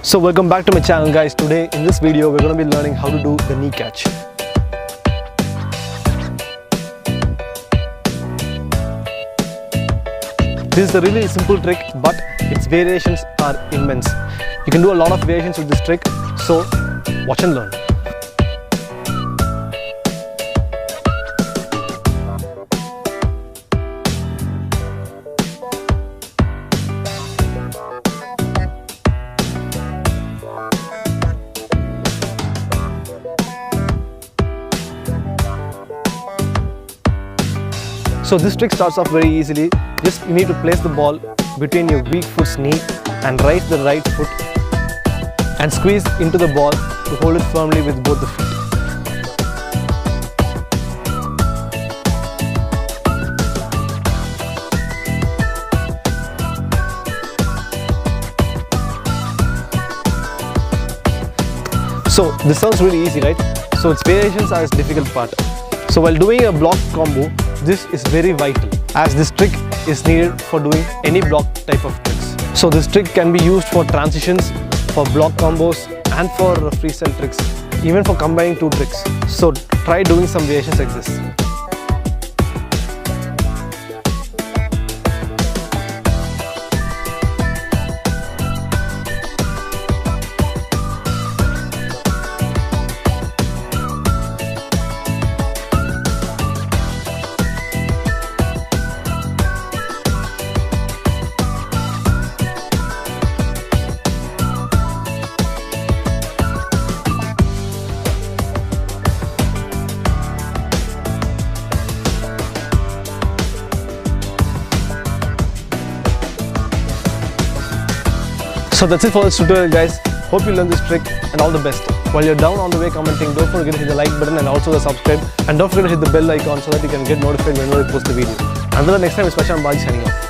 So welcome back to my channel, guys. Today in this video we're going to be learning how to do the knee catch. This is a really simple trick, but its variations are immense. You can do a lot of variations with this trick, so watch and learn. So this trick starts off very easily. Just you need to place the ball between your weak foot's knee and raise the right foot and squeeze into the ball to hold it firmly with both the feet. So this sounds really easy, right? So its variations are its difficult part. So while doing a block combo, this is very vital as this trick is needed for doing any block type of tricks. So this trick can be used for transitions, for block combos and for freestyle tricks, even for combining two tricks. So try doing some variations like this. So that's it for this tutorial, guys. Hope you learned this trick and all the best. While you're down on the way commenting, don't forget to hit the like button and also the subscribe, and don't forget to hit the bell icon so that you can get notified whenever I post the video. Until the next time, it's Prashanth Balaji signing off.